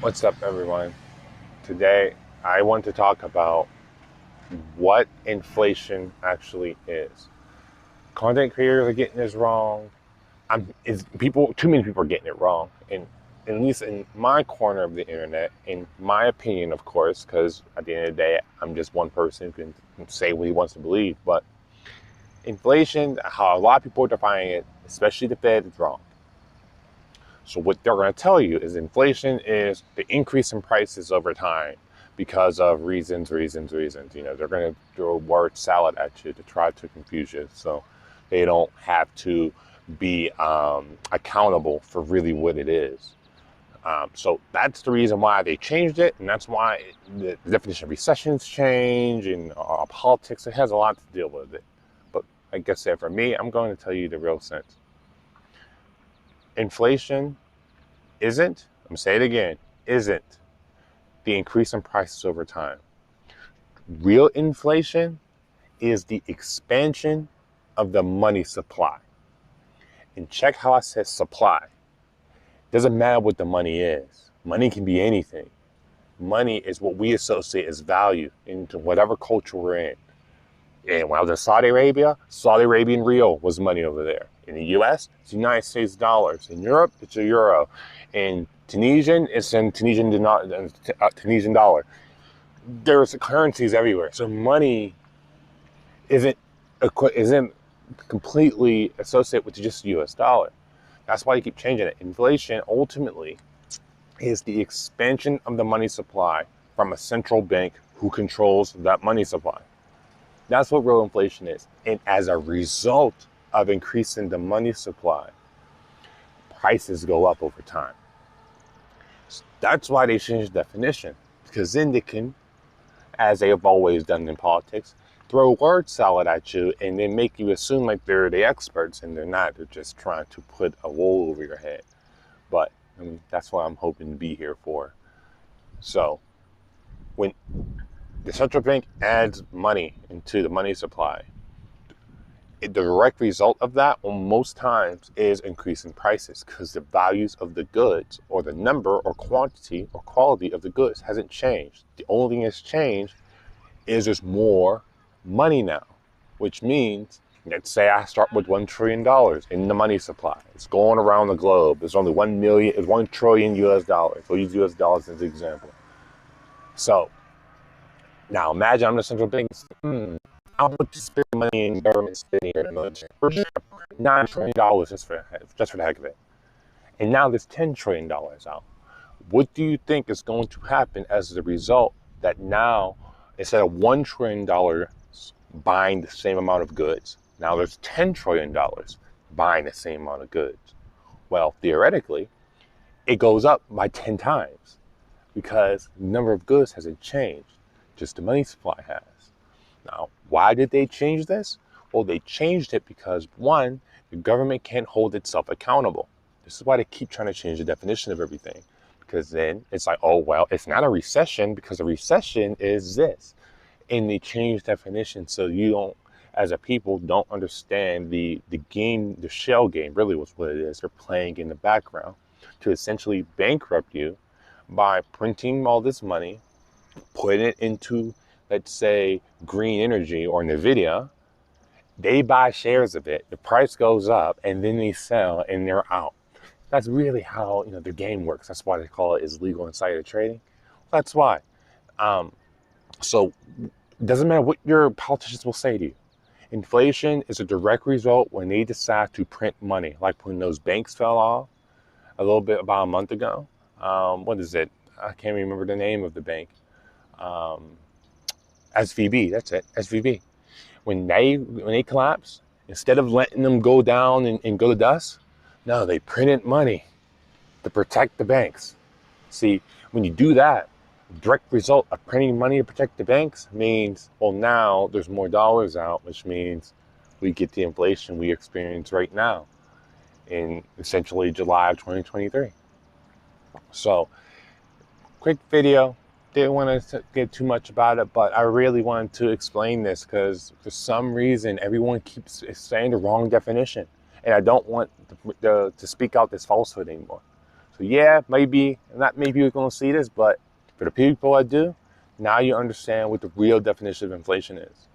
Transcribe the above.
What's up, everyone? Today, I want to talk about what inflation actually is. Content creators are getting this wrong. Too many people are getting it wrong, and at least in my corner of the internet, in my opinion, of course, because at the end of the day, I'm just one person who can say what he wants to believe. But inflation, how a lot of people are defining it, especially the Fed, is wrong. So what they're going to tell you is inflation is the increase in prices over time because of reasons. They're going to throw a word salad at you to try to confuse you, so they don't have to be accountable for really what it is. So that's the reason why they changed it, and that's why the definition of recessions change and politics. It has a lot to deal with it. But like I said, for me, I'm going to tell you the real sense. Inflation isn't, I'm going to say it again, isn't the increase in prices over time. Real inflation is the expansion of the money supply. And check how I said supply. Doesn't matter what the money is. Money can be anything. Money is what we associate as value into whatever culture we're in. And when I was in Saudi Arabia, Saudi Arabian rial was money over there. In the US, it's United States dollars. In Europe, it's a euro. In Tunisian, it's in Tunisian dollar. There's currencies everywhere. So money isn't completely associated with just the US dollar. That's why you keep changing it. Inflation ultimately is the expansion of the money supply from a central bank who controls that money supply. That's what real inflation is. And as a result of increasing the money supply, prices go up over time. That's why they changed the definition, because then they can, as they have always done in politics, throw word salad at you and then make you assume like they're the experts, and they're not. They're just trying to put a wool over your head. But that's what I'm hoping to be here for. So when the central bank adds money into the money supply, the direct result of that, most times, is increasing prices, because the values of the goods, or the number or quantity or quality of the goods, hasn't changed. The only thing that's changed is there's more money now, which means, let's say I start with $1 trillion in the money supply. It's going around the globe. There's only 1 trillion US dollars. We'll use US dollars as an example. So now imagine I'm the central bank. How much to spend money in government spending or the military? We're just $9 trillion just for the heck of it. And now there's $10 trillion out. What do you think is going to happen as a result that now, instead of $1 trillion buying the same amount of goods, now there's $10 trillion buying the same amount of goods? Well, theoretically, it goes up by 10 times, because the number of goods hasn't changed, just the money supply has. Now, why did they change this? Well, they changed it because, one, the government can't hold itself accountable. This is why they keep trying to change the definition of everything, because then it's like, oh, well, it's not a recession, because a recession is this. And they change definition so you don't, as a people, don't understand the game, the shell game, really was what it is. They're playing in the background to essentially bankrupt you by printing all this money, putting it into, let's say, green energy or NVIDIA. They buy shares of it, the price goes up, and then they sell and they're out. That's really how their game works. That's why they call it is legal insider trading. That's why. So it doesn't matter what your politicians will say to you. Inflation is a direct result when they decide to print money, like when those banks fell off a little bit about a month ago. What is it? I can't remember the name of the bank. SVB, that's it, SVB. When they collapse, instead of letting them go down and go to dust, no, they printed money to protect the banks. See, when you do that, direct result of printing money to protect the banks means, well, now there's more dollars out, which means we get the inflation we experience right now in essentially July of 2023. So, quick video. Didn't want to get too much about it, but I really wanted to explain this because for some reason everyone keeps saying the wrong definition, and I don't want to speak out this falsehood anymore. So yeah, maybe, not maybe we're going to see this, but for the people that do, now you understand what the real definition of inflation is.